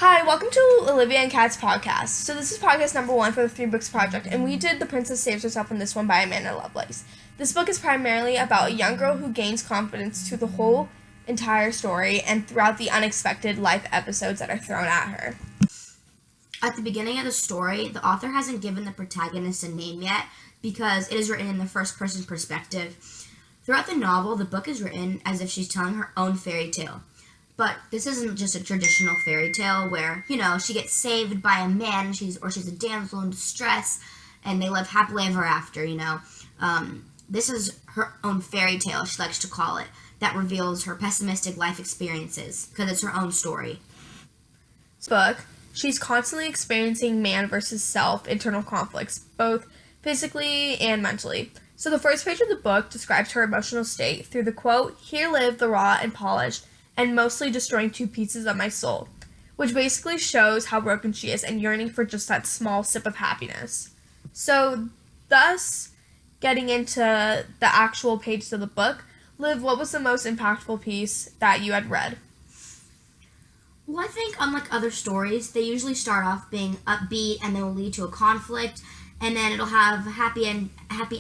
Hi, welcome to Olivia and Kat's podcast. So this is podcast number 1 for the 3 Books Project, and we did The Princess Saves Herself in this one by Amanda Lovelace. This book is primarily about a young girl who gains confidence through the whole entire story and throughout the unexpected life episodes that are thrown at her. At the beginning of the story, the author hasn't given the protagonist a name yet because it is written in the first-person perspective. Throughout the novel, the book is written as if she's telling her own fairy tale. But this isn't just a traditional fairy tale where, she gets saved by a man she's a damsel in distress and they live happily ever after, This is her own fairy tale, she likes to call it, that reveals her pessimistic life experiences because it's her own story. This book, she's constantly experiencing man versus self internal conflicts, both physically and mentally. So the first page of the book describes her emotional state through the quote, "Here live the raw and polished, and mostly destroying 2 pieces of my soul," which basically shows how broken she is and yearning for just that small sip of happiness. So, thus, getting into the actual pages of the book, Liv, what was the most impactful piece that you had read? Well, I think unlike other stories, they usually start off being upbeat and they will lead to a conflict, and then it'll have a happy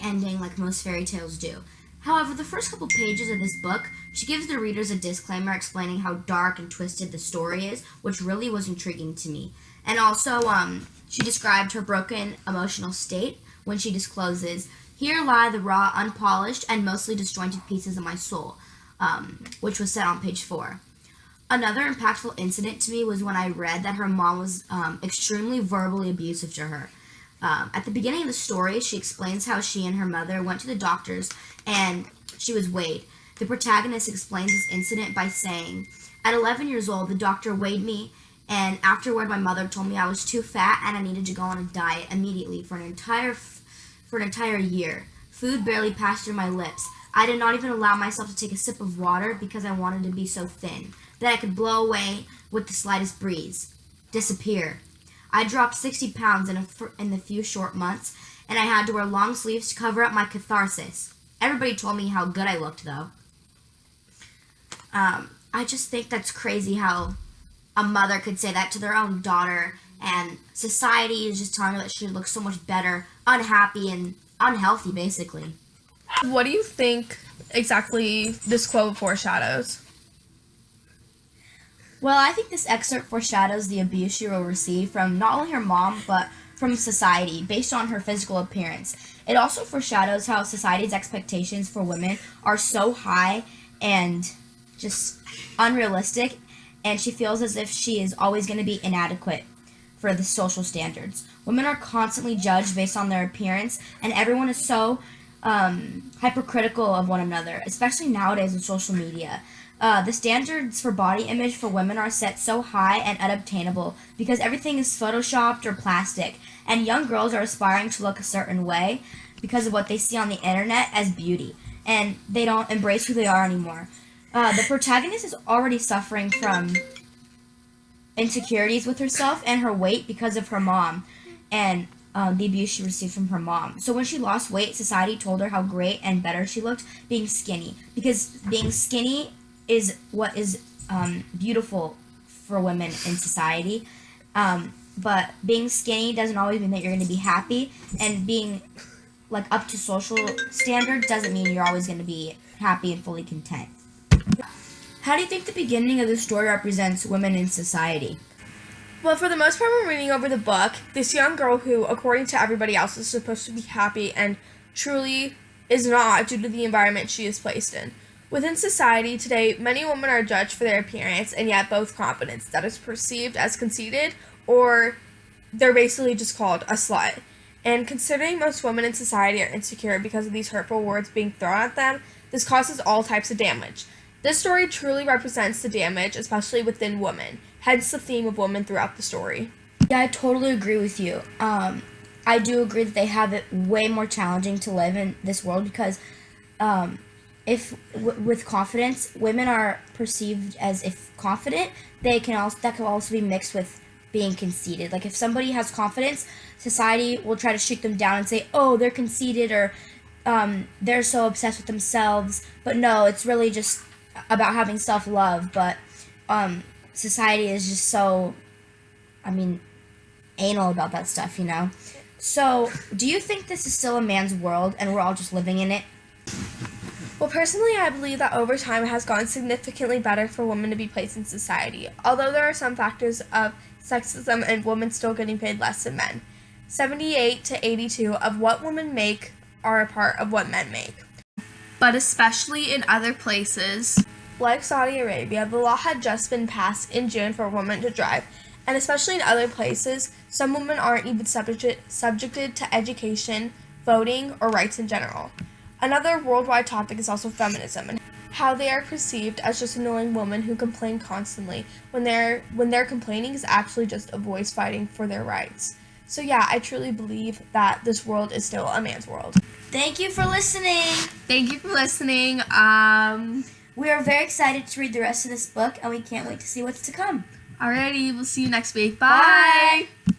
ending like most fairy tales do. However, the first couple pages of this book, she gives the readers a disclaimer explaining how dark and twisted the story is, which really was intriguing to me. And also, she described her broken emotional state when she discloses, "Here lie the raw, unpolished, and mostly disjointed pieces of my soul," which was said on page 4. Another impactful incident to me was when I read that her mom was extremely verbally abusive to her. At the beginning of the story, she explains how she and her mother went to the doctors and she was weighed. The protagonist explains this incident by saying, "At 11 years old, the doctor weighed me, and afterward my mother told me I was too fat and I needed to go on a diet immediately for an entire year. Food barely passed through my lips. I did not even allow myself to take a sip of water because I wanted to be so thin that I could blow away with the slightest breeze. Disappear. I dropped 60 pounds in the few short months, and I had to wear long sleeves to cover up my catharsis. Everybody told me how good I looked, though." I just think that's crazy how a mother could say that to their own daughter, and society is just telling her that she looks so much better, unhappy and unhealthy, basically. What do you think exactly this quote foreshadows? Well, I think this excerpt foreshadows the abuse she will receive from not only her mom, but from society, based on her physical appearance. It also foreshadows how society's expectations for women are so high and just unrealistic, and she feels as if she is always going to be inadequate for the social standards. Women are constantly judged based on their appearance, and everyone is so hypercritical of one another, especially nowadays with social media. The standards for body image for women are set so high and unobtainable because everything is photoshopped or plastic, and young girls are aspiring to look a certain way because of what they see on the internet as beauty, and they don't embrace who they are anymore. The protagonist is already suffering from insecurities with herself and her weight because of her mom and the abuse she received from her mom. So when she lost weight, society told her how great and better she looked being skinny, because being skinny is what is beautiful for women in society. But being skinny doesn't always mean that you're going to be happy, and being up to social standards doesn't mean you're always going to be happy and fully content. How do you think the beginning of the story represents women in society? Well, for the most part, when reading over the book, this young girl who, according to everybody else, is supposed to be happy and truly is not due to the environment she is placed in. Within society today, many women are judged for their appearance and yet both confidence that is perceived as conceited, or they're basically just called a slut. And considering most women in society are insecure because of these hurtful words being thrown at them, this causes all types of damage. This story truly represents the damage, especially within women, hence the theme of women throughout the story. Yeah, I totally agree with you. I do agree that they have it way more challenging to live in this world because with confidence, women are perceived as if confident, that can also be mixed with being conceited. Like if somebody has confidence, society will try to shoot them down and say, "Oh, they're conceited," or they're so obsessed with themselves. But no, it's really just about having self-love. But society is just so anal about that stuff, you know? So, do you think this is still a man's world and we're all just living in it? Well, personally, I believe that over time it has gotten significantly better for women to be placed in society, although there are some factors of sexism and women still getting paid less than men. 78 to 82 of what women make are a part of what men make. But especially in other places, like Saudi Arabia, the law had just been passed in June for a woman to drive. And especially in other places, some women aren't even subjected to education, voting, or rights in general. Another worldwide topic is also feminism and how they are perceived as just annoying women who complain constantly when their complaining is actually just a voice fighting for their rights. So yeah, I truly believe that this world is still a man's world. Thank you for listening. Thank you for listening. We are very excited to read the rest of this book, and we can't wait to see what's to come. Alrighty, we'll see you next week. Bye. Bye.